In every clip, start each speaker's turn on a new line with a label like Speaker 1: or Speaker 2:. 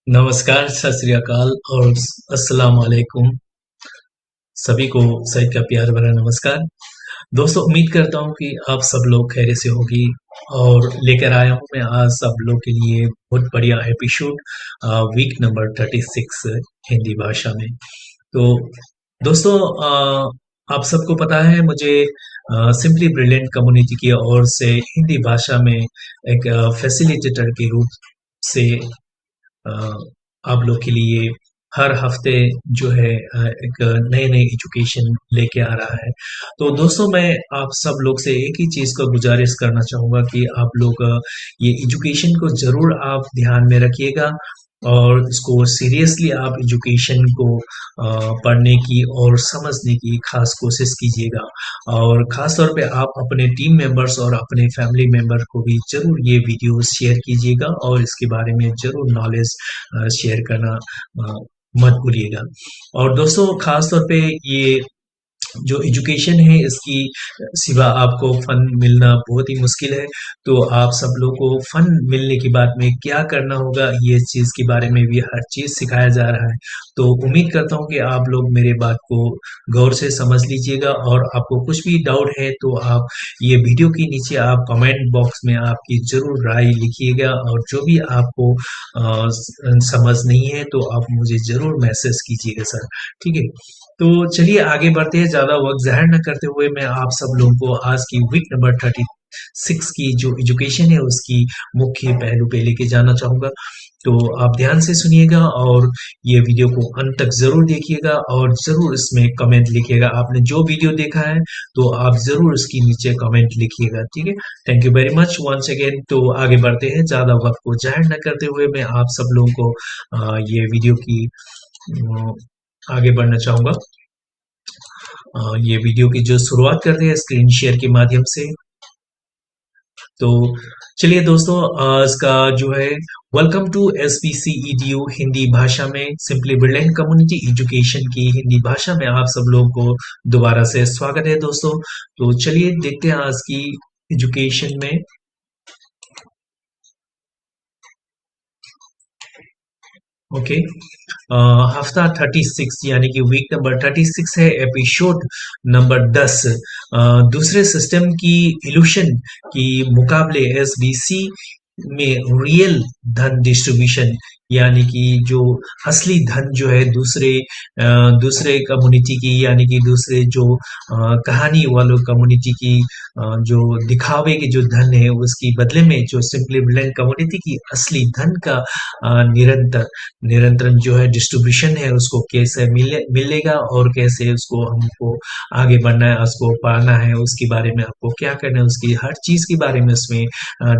Speaker 1: नमस्कार, सत श्री अकाल और अस्सलाम वालेकुम। सभी को सईद का प्यार भरा नमस्कार। दोस्तों, उम्मीद करता हूँ कि आप सब लोग खैरियत से होगी और लेकर आया हूँ मैं आज सब लोग के लिए बहुत बढ़िया एपिसोड वीक नंबर 36 हिंदी भाषा में। तो दोस्तों, आप सबको पता है मुझे सिंपली ब्रिलियंट कम्युनिटी की ओर से हिंदी भाषा में एक फैसिलिटेटर के रूप से अ, आप लोग के लिए हर हफ्ते जो है एक नए नए एजुकेशन लेके आ रहा है। तो दोस्तों, मैं आप सब लोग से एक ही चीज़ का गुजारिश करना चाहूँगा कि आप लोग ये एजुकेशन को ज़रूर आप ध्यान में रखिएगा और इसको सीरियसली आप एजुकेशन को पढ़ने की और समझने की खास कोशिश कीजिएगा। और ख़ास तौर पे आप अपने टीम मेंबर्स और अपने फैमिली मेंबर को भी ज़रूर ये वीडियो शेयर कीजिएगा और इसके बारे में ज़रूर नॉलेज शेयर करना अ, मत भूलिएगा। और दोस्तों, ख़ास तौर पे ये जो एजुकेशन है इसकी सिवा आपको फन मिलना बहुत ही मुश्किल है। तो आप सब लोग को फन मिलने के बाद में क्या करना होगा ये चीज़ के बारे में भी हर चीज़ सिखाया जा रहा है। तो उम्मीद करता हूँ कि आप लोग मेरे बात को गौर से समझ लीजिएगा और आपको कुछ भी डाउट है तो आप ये वीडियो के नीचे आप कमेंट बॉक्स में आपकी ज़रूर राय लिखिएगा और जो भी आपको समझ नहीं है तो आप मुझे ज़रूर मैसेज कीजिएगा सर। ठीक है? तो चलिए आगे बढ़ते हैं, ज़्यादा वक़्त ज़ाहिर ना करते हुए मैं आप सब लोगों को आज की वीक नंबर 36 की जो एजुकेशन है उसकी मुख्य पहलू पे लेके जाना चाहूँगा। तो आप ध्यान से सुनिएगा और ये वीडियो को अंत तक ज़रूर देखिएगा और ज़रूर इसमें कमेंट लिखिएगा। आपने जो वीडियो देखा है तो आप ज़रूर इसके नीचे कमेंट लिखिएगा, ठीक है? Thank you very much once again. तो आगे बढ़ते हैं, ज़्यादा वक़्त को ज़ाहिर ना करते हुए मैं आप सब लोगों को ये वीडियो की अ, आगे बढ़ना चाहूँगा। ये वीडियो की जो शुरुआत करते हैं स्क्रीन शेयर के माध्यम से। तो चलिए दोस्तों, इसका जो है वेलकम टू SBCEDU हिंदी भाषा में सिंपली ब्रिलियंट कम्युनिटी एजुकेशन की हिंदी भाषा में आप सब लोगों को दोबारा से स्वागत है दोस्तों। तो चलिए देखते हैं आज की एजुकेशन में। ओके, हफ्ता 36 यानी कि वीक नंबर 36 है, एपिसोड नंबर 10। दूसरे सिस्टम की इल्यूशन की मुकाबले SBC में रियल धन डिस्ट्रीब्यूशन यानी कि जो असली धन जो है दूसरे कम्युनिटी की यानी कि दूसरे जो कहानी वालों कम्युनिटी की जो दिखावे की जो धन है उसकी बदले में जो सिंपली ब्रिलियंट कम्युनिटी की असली धन का निरंतर निरंतर जो है डिस्ट्रीब्यूशन है उसको कैसे मिलेगा और कैसे उसको हमको आगे बढ़ना है, उसको पाना है, उसके बारे में आपको क्या करना है, उसकी हर चीज के बारे में उसमें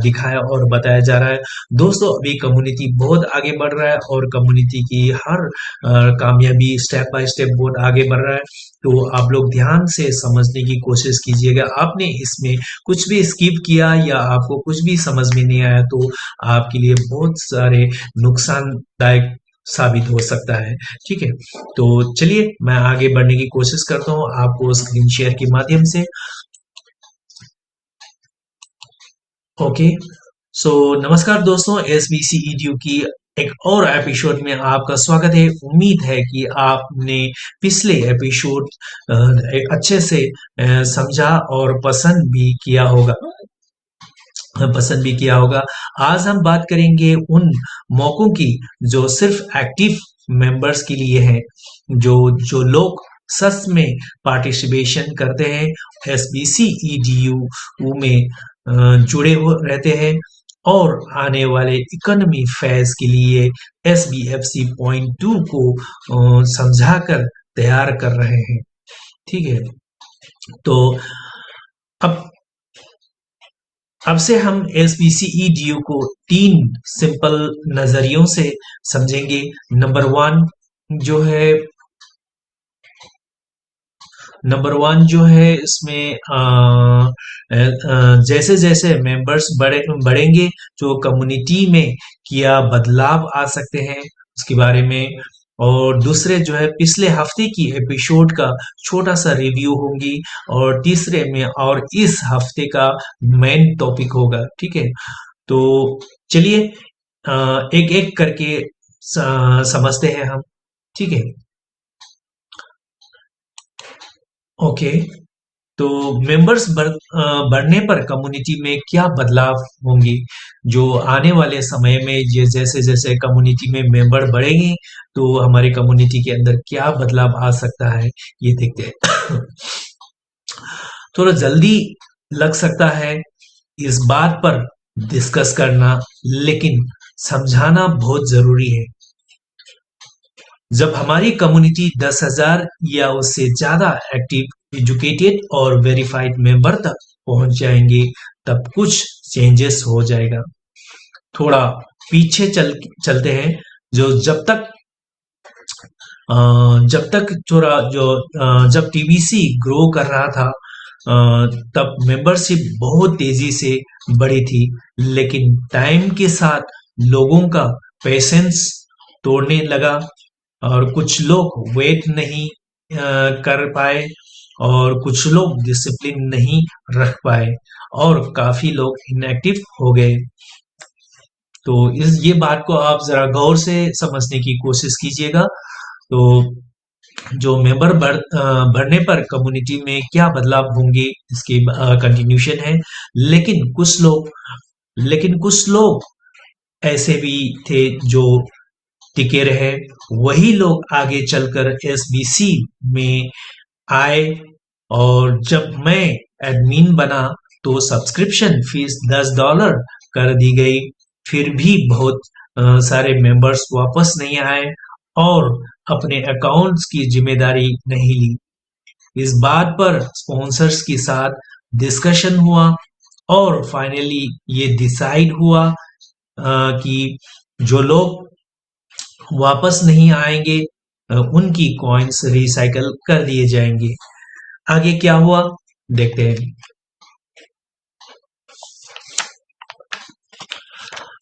Speaker 1: दिखाया और बताया जा रहा है। दोस्तों, अभी कम्युनिटी बहुत आगे बढ़ रहा है और कम्युनिटी की हर कामयाबी स्टेप बाय स्टेप बहुत आगे बढ़ रहा है। तो आप लोग ध्यान से समझने की कोशिश कीजिएगा। आपने इसमें कुछ भी स्किप किया या आपको कुछ भी समझ में नहीं आया तो आपके लिए बहुत सारे नुकसानदायक साबित हो सकता है। ठीक है? तो चलिए मैं आगे बढ़ने की कोशिश करता हूँ आपको स्क्रीन शेयर के माध्यम से। ओके, सो नमस्कार दोस्तों, SBCEDU की एक और एपिसोड में आपका स्वागत है। उम्मीद है कि आपने पिछले एपिसोड एक अच्छे से समझा और पसंद भी किया होगा। आज हम बात करेंगे उन मौकों की जो सिर्फ एक्टिव मेंबर्स के लिए हैं, जो जो लोग सच में पार्टिसिपेशन करते हैं, SBCEDU में जुड़े हुए रहते हैं और आने वाले इकोनॉमी फेज के लिए SBFC पॉइंट 2 को समझाकर तैयार कर रहे हैं। ठीक है? तो अब अब से हम SBCEDU को 3 सिंपल नजरियों से समझेंगे। नंबर वन जो है नंबर वन जो है इसमें जैसे जैसे मेंबर्स बढ़ेंगे जो कम्युनिटी में क्या बदलाव आ सकते हैं उसके बारे में। और दूसरे जो है पिछले हफ्ते की एपिसोड का छोटा सा रिव्यू होगी और तीसरे में और इस हफ्ते का मेन टॉपिक होगा। ठीक है? तो चलिए एक एक करके समझते हैं हम। ठीक है, ओके। तो मेंबर्स बढ़ने पर कम्युनिटी में क्या बदलाव होंगे? जो आने वाले समय में ये जैसे जैसे कम्युनिटी में मेंबर बढ़ेंगे तो हमारे कम्युनिटी के अंदर क्या बदलाव आ सकता है, ये देखते हैं। थोड़ा जल्दी लग सकता है इस बात पर डिस्कस करना, लेकिन समझाना बहुत जरूरी है। जब हमारी कम्युनिटी 10,000 या उससे ज्यादा एक्टिव, एजुकेटेड और वेरीफाइड मेंबर तक पहुंच जाएंगे, तब कुछ चेंजेस हो जाएगा। थोड़ा पीछे चलते हैं। जो जब तक थोड़ा जो जब टीबीसी ग्रो कर रहा था, तब मेंबरशिप बहुत तेजी से बढ़ी थी, लेकिन टाइम के साथ लोगों का पेशेंस तोड़ने लगा और कुछ लोग वेट नहीं कर पाए और कुछ लोग डिसिप्लिन नहीं रख पाए और काफी लोग इनएक्टिव हो गए। तो इस ये बात को आप जरा गौर से समझने की कोशिश कीजिएगा। तो जो बढ़ने पर कम्युनिटी में क्या बदलाव होंगे, इसकी कंटिन्यूशन है। लेकिन कुछ लोग ऐसे भी थे जो टिके रहे। वही लोग आगे चलकर एसबीसी में आए और जब मैं एडमिन बना तो सब्सक्रिप्शन फीस $10 कर दी गई। फिर भी बहुत सारे मेंबर्स वापस नहीं आए और अपने अकाउंट्स की जिम्मेदारी नहीं ली। इस बात पर स्पॉन्सर्स के साथ डिस्कशन हुआ और फाइनली ये डिसाइड हुआ कि जो लोग वापस नहीं आएंगे उनकी कॉइन्स रिसाइकल कर दिए जाएंगे। आगे क्या हुआ देखते हैं।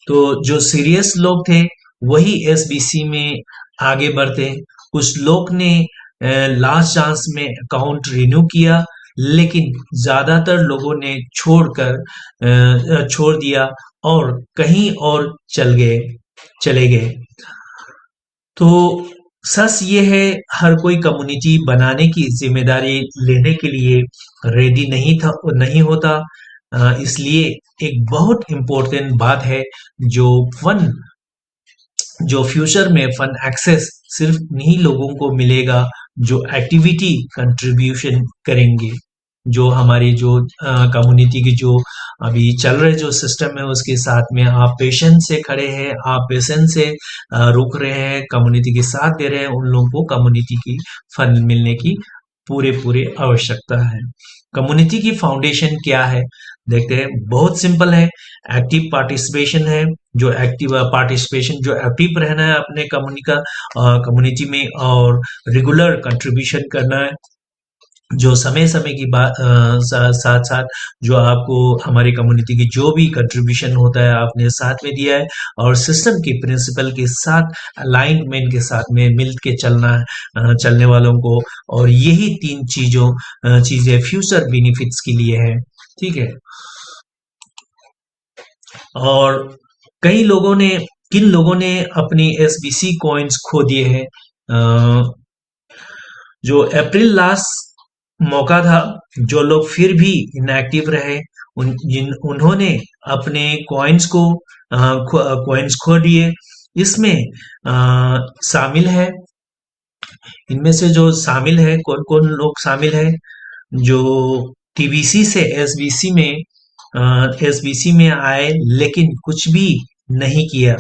Speaker 1: तो जो सीरियस लोग थे वही एसबीसी में आगे बढ़ते। कुछ लोग ने लास्ट चांस में अकाउंट रिन्यू किया, लेकिन ज्यादातर लोगों ने छोड़ दिया और कहीं और चले गए। तो सच ये है, हर कोई कम्युनिटी बनाने की जिम्मेदारी लेने के लिए रेडी नहीं होता। इसलिए एक बहुत इम्पोर्टेंट बात है, जो फन जो फ्यूचर में फन एक्सेस सिर्फ उन्हीं लोगों को मिलेगा जो एक्टिविटी कंट्रीब्यूशन करेंगे। जो हमारी जो कम्युनिटी की जो अभी चल रहे जो सिस्टम है उसके साथ में आप पेशेंस से खड़े हैं, आप पेशेंस से रुक रहे हैं, कम्युनिटी के साथ दे रहे हैं, उन लोगों को कम्युनिटी की फंड मिलने की पूरे पूरे आवश्यकता है। कम्युनिटी की फाउंडेशन क्या है देखते हैं। बहुत सिंपल है, एक्टिव पार्टिसिपेशन है। जो एक्टिव पार्टिसिपेशन जो एक्टिव रहना है अपने कम्युनिटी में और रेगुलर कंट्रीब्यूशन करना है। जो समय समय की बात साथ साथ जो आपको हमारी कम्युनिटी की जो भी कंट्रीब्यूशन होता है आपने साथ में दिया है और सिस्टम की प्रिंसिपल के साथ अलाइनमेंट के साथ में मिल के चलने वालों को। और यही तीन चीजें फ्यूचर बेनिफिट्स के लिए है। ठीक है। और किन लोगों ने अपनी एसबीसी कॉइन्स खो दिए हैं। जो अप्रैल लास्ट मौका था, जो लोग फिर भी इनएक्टिव रहे उन्होंने अपने कॉइन्स खो दिए। इसमें शामिल है इनमें से जो शामिल है कौन कौन लोग शामिल है, जो टीबीसी से एसबीसी में आए लेकिन कुछ भी नहीं किया,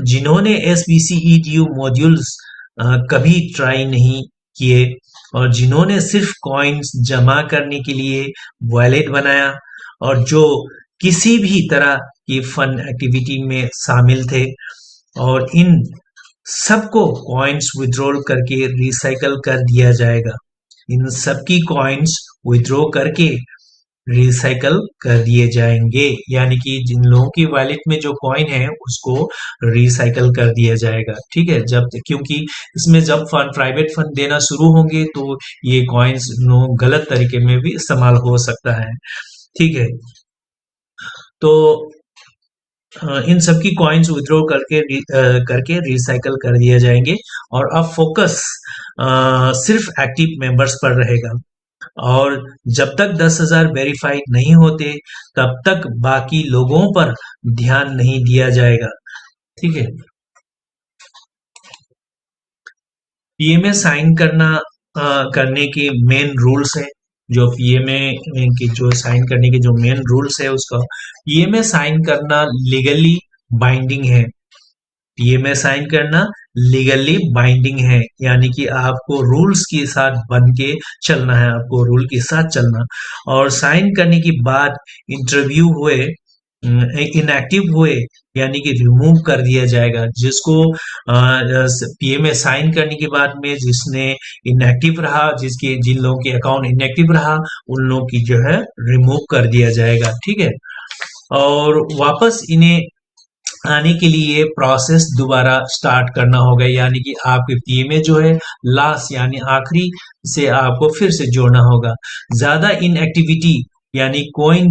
Speaker 1: जिन्होंने एसबीसी मॉड्यूल्स कभी ट्राई नहीं किए और जिन्होंने सिर्फ कॉइन्स जमा करने के लिए वॉलेट बनाया और जो किसी भी तरह की फन एक्टिविटी में शामिल थे। और इन सबको कॉइन्स विड्रॉल करके रिसाइकल कर दिया जाएगा। इन सबकी कॉइन्स विड्रॉ करके रिसाइकल कर दिए जाएंगे, यानी कि जिन लोगों की वॉलेट में जो कॉइन है उसको रिसाइकल कर दिया जाएगा। ठीक है, क्योंकि इसमें जब प्राइवेट फंड देना शुरू होंगे तो ये कॉइन्स गलत तरीके में भी इस्तेमाल हो सकता है। ठीक है, तो इन सब की कॉइन्स विड्रॉ करके रिसाइकल कर दिए जाएंगे। और अब फोकस सिर्फ एक्टिव मेंबर्स पर रहेगा। और जब तक 10,000 वेरीफाइड नहीं होते तब तक बाकी लोगों पर ध्यान नहीं दिया जाएगा। ठीक है। पीएमए साइन करने के मेन रूल्स है। जो पीएमए के जो साइन करने के जो मेन रूल्स है उसका, पीएमए साइन करना लीगली बाइंडिंग है। पीएमए साइन करना लीगली बाइंडिंग है, यानी कि आपको रूल्स के साथ बन के चलना है, आपको रूल के साथ चलना। और साइन करने के बाद इंटरव्यू हुए इनएक्टिव हुए यानी कि रिमूव कर दिया जाएगा। जिसको पीएमए साइन करने के बाद में जिसने इनएक्टिव रहा, जिसके जिन लोगों के अकाउंट इनएक्टिव रहा, उन लोगों की जो है रिमूव कर दिया जाएगा। ठीक है। और वापस इन्हें आने के लिए प्रोसेस दोबारा स्टार्ट करना होगा, यानी कि आपके पीएमए जो है लास्ट यानी आखिरी से आपको फिर से जोड़ना होगा। ज्यादा इनएक्टिविटी यानी कोइन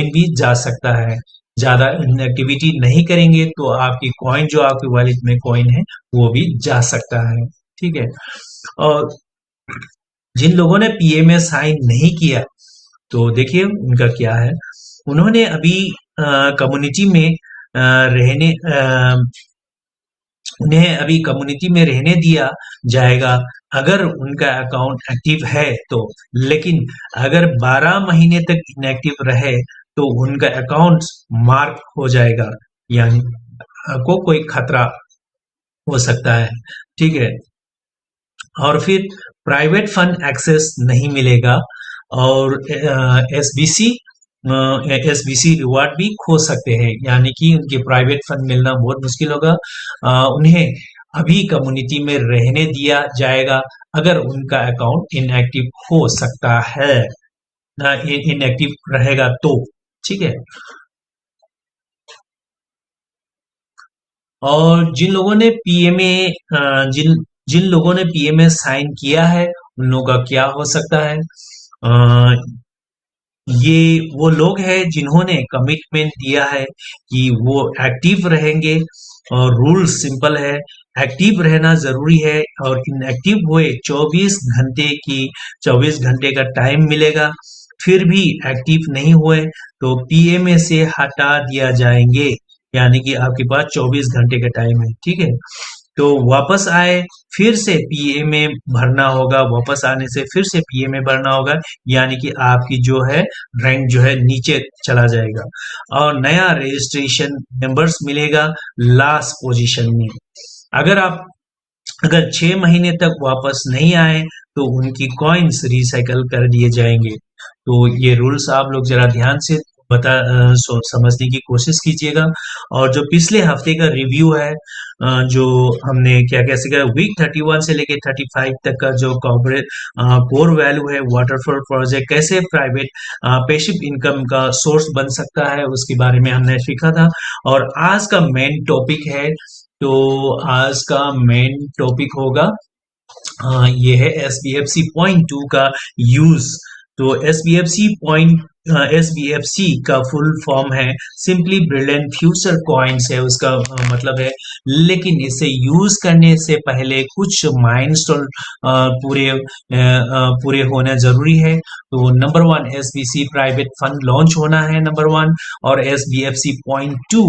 Speaker 1: भी जा सकता है। ज्यादा इनएक्टिविटी नहीं करेंगे तो आपकी कॉइन जो आपकी वॉलेट में कॉइन है वो भी जा सकता है। ठीक है। और जिन लोगों ने पीएमए साइन नहीं किया तो देखिए उनका क्या है। उन्होंने अभी कम्युनिटी में रहने उन्हें अभी कम्युनिटी में रहने दिया जाएगा अगर उनका अकाउंट एक्टिव है तो। लेकिन अगर 12 महीने तक इनएक्टिव रहे तो उनका अकाउंट मार्क हो जाएगा, यानी को कोई खतरा हो सकता है। ठीक है। और फिर प्राइवेट फंड एक्सेस नहीं मिलेगा और एसबीसी एसबीसी रिवार्ड भी खो सकते हैं, यानी कि उनके प्राइवेट फंड मिलना बहुत मुश्किल होगा। उन्हें अभी कम्युनिटी में रहने दिया जाएगा अगर उनका अकाउंट इनएक्टिव हो सकता है, इनएक्टिव रहेगा तो। ठीक है। और जिन लोगों ने पीएमए जिन जिन लोगों ने पीएमए साइन किया है उन लोगों का क्या हो सकता है। अ, ये वो लोग हैं जिन्होंने कमिटमेंट दिया है कि वो एक्टिव रहेंगे। और रूल सिंपल है, एक्टिव रहना जरूरी है। और इनएक्टिव हुए 24 घंटे का टाइम मिलेगा, फिर भी एक्टिव नहीं हुए तो पीएमए से हटा दिया जाएंगे, यानी कि आपके पास 24 घंटे का टाइम है। ठीक है। तो वापस आए फिर से पीएमए भरना होगा, वापस आने से फिर से पीएमए भरना होगा, यानी कि आपकी जो है रैंक जो है नीचे चला जाएगा और नया रजिस्ट्रेशन नंबर्स मिलेगा लास्ट पोजीशन में। अगर आप अगर 6 महीने तक वापस नहीं आए तो उनकी कॉइन्स रिसाइकल कर दिए जाएंगे। तो ये रूल्स आप लोग जरा ध्यान से समझने की कोशिश कीजिएगा। और जो पिछले हफ्ते का रिव्यू है, जो हमने क्या क्या सीखा, वीक 31 से लेके 35 तक का जो कॉर्पोरेट कोर वैल्यू है, वाटरफॉल प्रोजेक्ट कैसे प्राइवेट पैसिव इनकम का सोर्स बन सकता है, उसके बारे में हमने सीखा था। और आज का मेन टॉपिक है, तो आज का मेन टॉपिक होगा ये है SBFC पॉइंट 2 का यूज। तो SBFC का फुल फॉर्म है सिंपली ब्रिलियंट फ्यूचर कॉइन्स है उसका मतलब है। लेकिन इसे यूज करने से पहले कुछ माइलस्टोन पूरे होना जरूरी है। तो number 1 SBC private fund launch होना है नंबर 1। और SBFC पॉइंट 2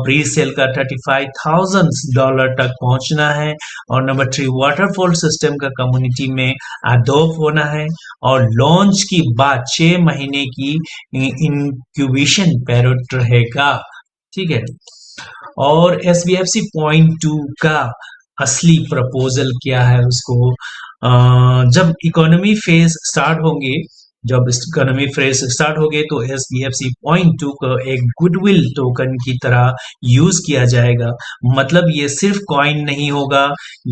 Speaker 1: प्री सेल का $35,000 तक पहुंचना है। और नंबर 3 वाटरफॉल सिस्टम का कम्युनिटी में अडॉप्ट होना है। और लॉन्च के बाद 6 महीने की इंक्यूबेशन पीरियड रहेगा। ठीक है। और SBFC पॉइंट 2 का असली प्रपोजल क्या है उसको जब इकोनॉमी फेज स्टार्ट होंगे, जब इकोनॉमी फेज स्टार्ट हो गए तो SBFC पॉइंट 2 को एक गुडविल टोकन की तरह यूज किया जाएगा। मतलब ये सिर्फ कॉइन नहीं होगा,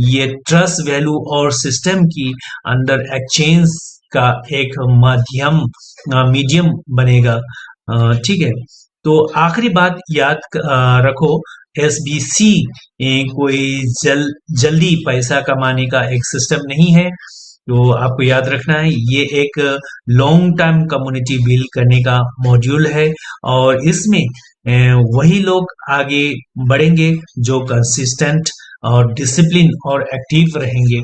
Speaker 1: ये ट्रस्ट वैल्यू और सिस्टम की अंदर एक्सचेंज का एक मीडियम बनेगा। ठीक है। तो आखिरी बात याद रखो, SBC कोई जल्दी पैसा कमाने का एक सिस्टम नहीं है। तो आपको याद रखना है ये एक लॉन्ग टर्म कम्युनिटी बिल्ड करने का मॉड्यूल है, और इसमें वही लोग आगे बढ़ेंगे जो कंसिस्टेंट और डिसिप्लिन और एक्टिव रहेंगे।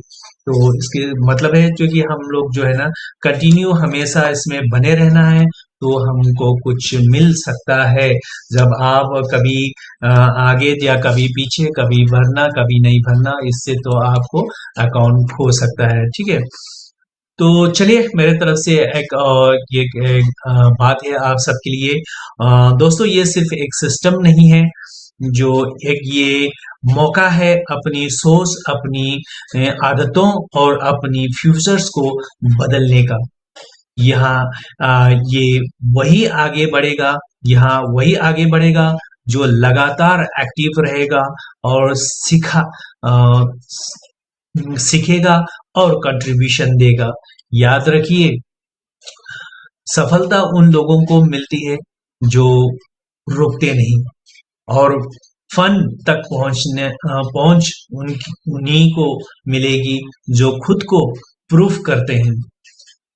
Speaker 1: तो इसके मतलब है क्योंकि हम लोग जो है ना कंटिन्यू हमेशा इसमें बने रहना है, तो हमको कुछ मिल सकता है। जब आप कभी आगे या कभी पीछे, कभी भरना कभी नहीं भरना, इससे तो आपको अकाउंट हो सकता है। ठीक है, तो चलिए मेरे तरफ से एक बात है आप सबके लिए। दोस्तों ये सिर्फ एक सिस्टम नहीं है, जो एक ये मौका है अपनी सोच, अपनी आदतों और अपनी फ्यूचर्स को बदलने का। यहाँ ये वही आगे बढ़ेगा, यहाँ वही आगे बढ़ेगा जो लगातार एक्टिव रहेगा और अ, सीखेगा और कंट्रीब्यूशन देगा। याद रखिए, सफलता उन लोगों को मिलती है जो रुकते नहीं, और फन तक पहुंच उन्हीं को मिलेगी जो खुद को प्रूफ करते हैं।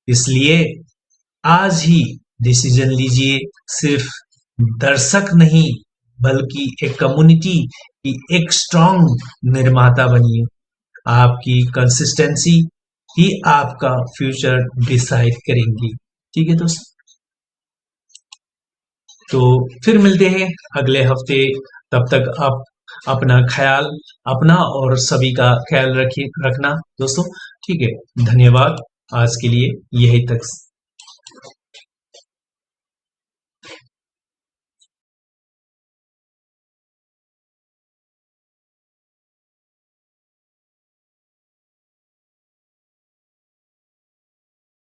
Speaker 1: इसलिए आज ही डिसीजन लीजिए, सिर्फ दर्शक नहीं बल्कि एक कम्युनिटी की एक स्ट्रॉन्ग निर्माता बनिए। आपकी कंसिस्टेंसी ही आपका फ्यूचर डिसाइड करेंगी। ठीक है दोस्त, तो फिर मिलते हैं अगले हफ्ते। तब तक आप अपना ख्याल, अपना और सभी का ख्याल रखना दोस्तों। ठीक है, धन्यवाद। आज के लिए यही तक